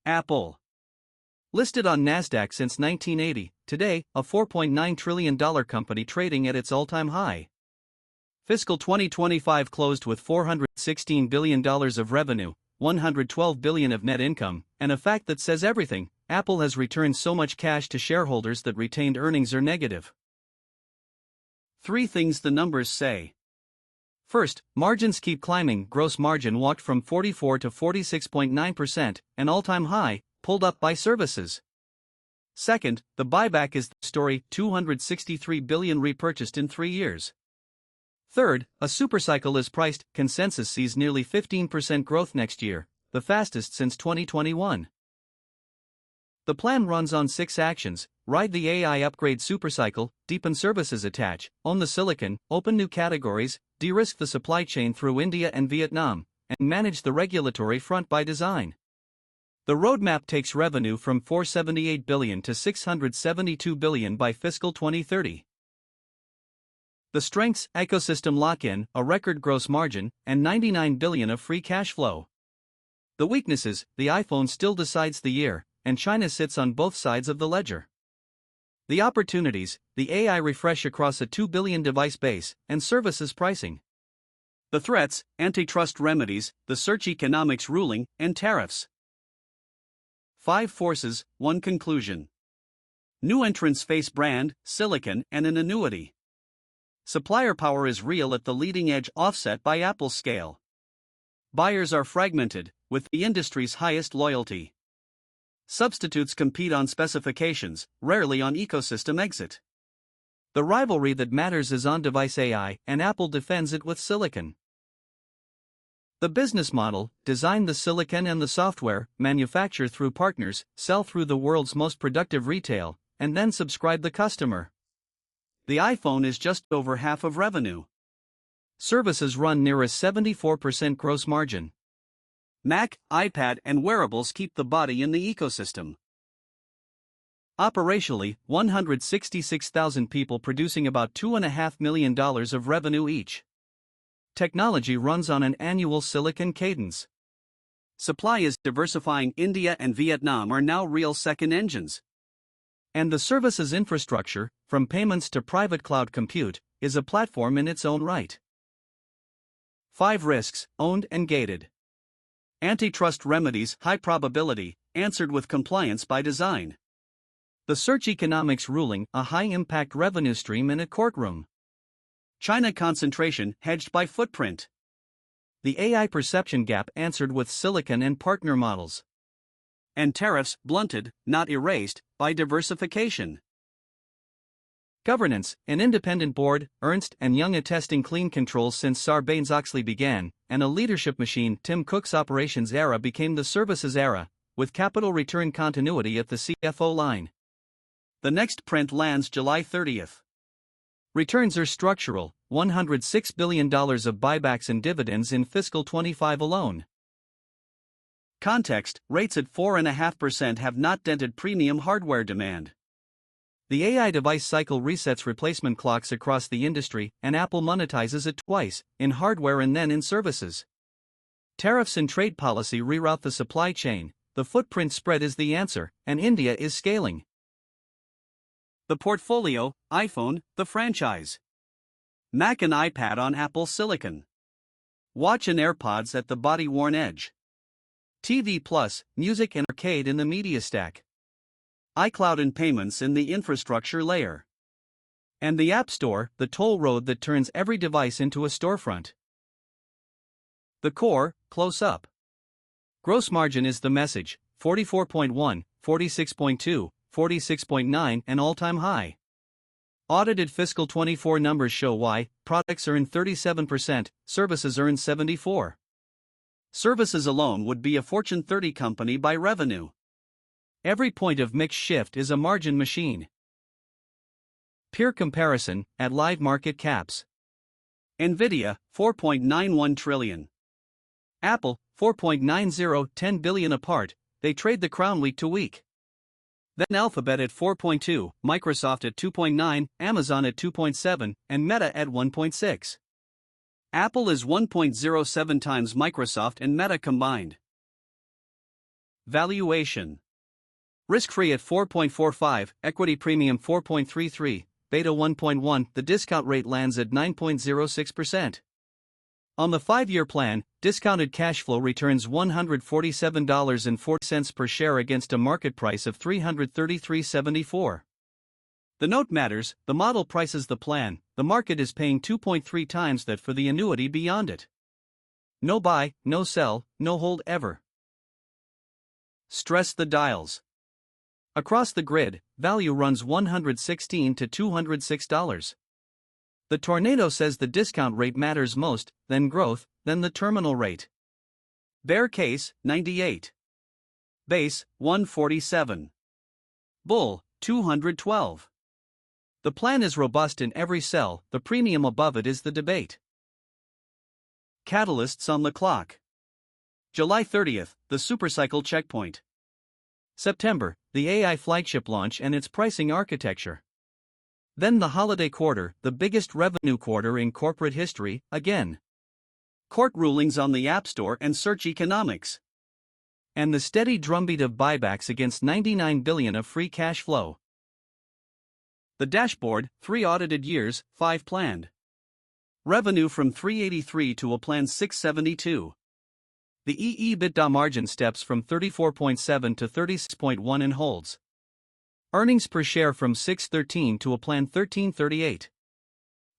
Apple. Listed on Nasdaq since 1980, today, a $4.9 trillion company trading at its all-time high. Fiscal 2025 closed with $416 billion of revenue, $112 billion of net income, and a fact that says everything: Apple has returned so much cash to shareholders that retained earnings are negative. 3 things the numbers say. First, margins keep climbing. Gross margin walked from 44 to 46.9%, an all-time high, pulled up by services. Second, the buyback is the story, $263 billion repurchased in 3 years. Third, a supercycle is priced. Consensus sees nearly 15% growth next year, the fastest since 2021. The plan runs on 6 actions: ride the AI upgrade supercycle, deepen services attach, own the silicon, open new categories, de-risk the supply chain through India and Vietnam, and manage the regulatory front by design. The roadmap takes revenue from $478 billion to $672 billion by fiscal 2030. The strengths: ecosystem lock-in, a record gross margin, and $99 billion of free cash flow. The weaknesses: the iPhone still decides the year, and China sits on both sides of the ledger. The opportunities: the AI refresh across a 2 billion device base, and services pricing. The threats: antitrust remedies, the search economics ruling, and tariffs. 5 forces, 1 conclusion. New entrants face brand, silicon, and an annuity. Supplier power is real at the leading edge, offset by Apple's scale. Buyers are fragmented, with the industry's highest loyalty. Substitutes compete on specifications, rarely on ecosystem exit. The rivalry that matters is on device AI, and Apple defends it with silicon. The business model: design the silicon and the software, manufacture through partners, sell through the world's most productive retail, and then subscribe the customer. The iPhone is just over half of revenue. Services run near a 74% gross margin. Mac, iPad, and wearables keep the body in the ecosystem. Operationally, 166,000 people producing about $2.5 million of revenue each. Technology runs on an annual silicon cadence. Supply is diversifying. India and Vietnam are now real second engines. And the services infrastructure, from payments to private cloud compute, is a platform in its own right. 5 risks, owned and gated. Antitrust remedies: high probability, answered with compliance by design. The search economics ruling: a high-impact revenue stream in a courtroom. China concentration: hedged by footprint. The AI perception gap: answered with silicon and partner models. And tariffs: blunted, not erased, by diversification. Governance: an independent board, Ernst & Young attesting clean controls since Sarbanes-Oxley began, and a leadership machine. Tim Cook's operations era became the services era, with capital return continuity at the CFO line. The next print lands July 30th. Returns are structural: $106 billion of buybacks and dividends in fiscal 25 alone. Context: rates at 4.5% have not dented premium hardware demand. The AI device cycle resets replacement clocks across the industry, and Apple monetizes it twice, in hardware and then in services. Tariffs and trade policy reroute the supply chain. The footprint spread is the answer, and India is scaling. The portfolio: iPhone, the franchise. Mac and iPad on Apple silicon. Watch and AirPods at the body-worn edge. TV Plus, music and arcade in the media stack. iCloud and payments in the infrastructure layer. And the App Store, the toll road that turns every device into a storefront. The core: close up. Gross margin is the message: 44.1, 46.2, 46.9, an all-time high. Audited fiscal 24 numbers show why. Products earn 37%, services earn 74%. Services alone would be a Fortune 30 company by revenue. Every point of mix shift is a margin machine. Peer comparison: at live market caps. Nvidia, $4.91 trillion. Apple, $4.90, 10 billion apart, they trade the crown week to week. Then Alphabet at 4.2, Microsoft at 2.9, Amazon at 2.7, and Meta at 1.6. Apple is 1.07 times Microsoft and Meta combined. Valuation. Risk-free at 4.45, equity premium 4.33, beta 1.1, the discount rate lands at 9.06%. On the 5-year plan, discounted cash flow returns $147.40 per share against a market price of $333.74. The note matters, the model prices the plan, the market is paying 2.3 times that for the annuity beyond it. No buy, no sell, no hold ever. Stress the dials. Across the grid, value runs $116 to $206. The tornado says the discount rate matters most, then growth, then the terminal rate. Bear case, 98. Base, 147. Bull, 212. The plan is robust in every cell, the premium above it is the debate. Catalysts on the clock. July 30th, the supercycle checkpoint. September, the AI flagship launch and its pricing architecture. Then the holiday quarter, the biggest revenue quarter in corporate history, again. Court rulings on the App Store and search economics. And the steady drumbeat of buybacks against $99 billion of free cash flow. The dashboard, 3 audited years, 5 planned. Revenue from $383 to a planned $672. The EBITDA margin steps from 34.7 to 36.1 and holds. Earnings per share from $613 to a planned $1338.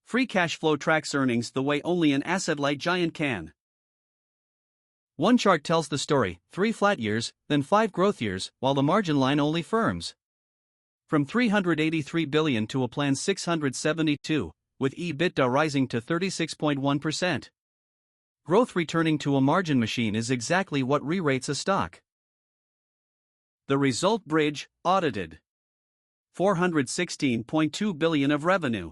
Free cash flow tracks earnings the way only an asset-light giant can. One chart tells the story, 3 flat years, then 5 growth years, while the margin line only firms. From $383 billion to a planned $672, with EBITDA rising to 36.1%. Growth returning to a margin machine is exactly what re-rates a stock. The result bridge, audited. $416.2 billion of revenue.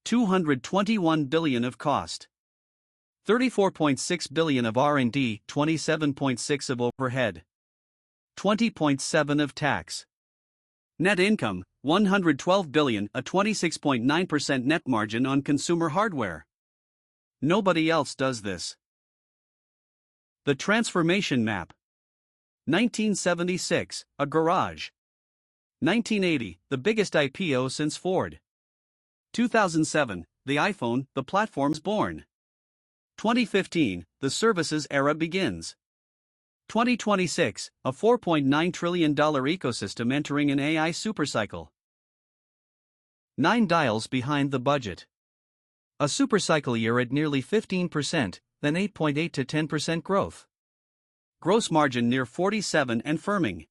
$221 billion of cost. $34.6 billion of R&D, $27.6 of overhead. $20.7 of tax. Net income, $112 billion, a 26.9% net margin on consumer hardware. Nobody else does this. The transformation map. 1976, a garage. 1980, the biggest IPO since Ford. 2007, the iPhone, the platform's born. 2015, the services era begins. 2026, a $4.9 trillion ecosystem entering an AI supercycle. 9 dials behind the budget. A supercycle year at nearly 15%, then 8.8 to 10% growth. Gross margin near 47 and firming.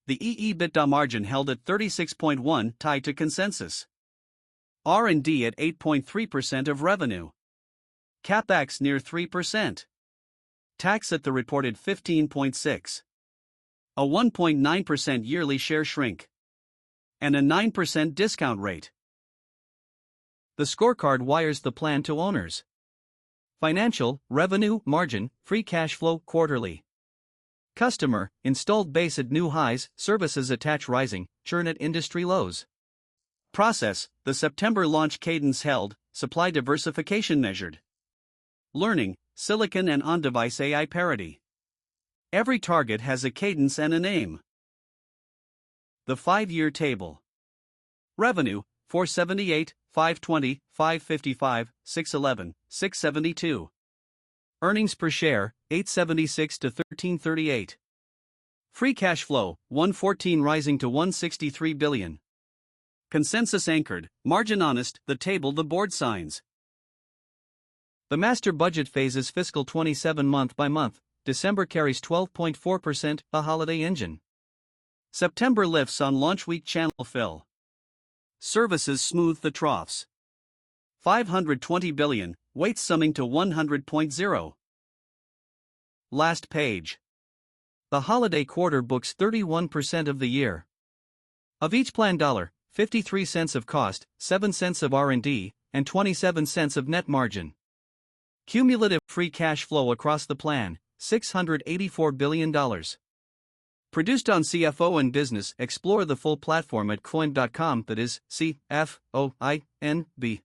The EBITDA margin held at 36.1, tied to consensus. R&D at 8.3% of revenue. CapEx near 3%. Tax at the reported 15.6. A 1.9% yearly share shrink. And a 9% discount rate. The scorecard wires the plan to owners. Financial, revenue, margin, free cash flow, quarterly. Customer, installed base at new highs, services attach rising, churn at industry lows. Process, the September launch cadence held, supply diversification measured. Learning, silicon and on-device AI parity. Every target has a cadence and a name. The 5-year table. Revenue, 478, 520, 555, 611, 672. Earnings per share, 876 to 1338. Free cash flow, 114 rising to 163 billion. Consensus anchored, margin honest, the table the board signs. The master budget phases fiscal 27 month by month. December carries 12.4%, a holiday engine. September lifts on launch week channel fill. Services smooth the troughs. 520 billion, weights summing to 100.0. Last page. The holiday quarter books 31% of the year. Of each planned dollar, 53 cents of cost, 7 cents of R&D, and 27 cents of net margin. Cumulative free cash flow across the plan, $684 billion. Produced on CFO and Business. Explore the full platform at coin.com, that is, CFOINB.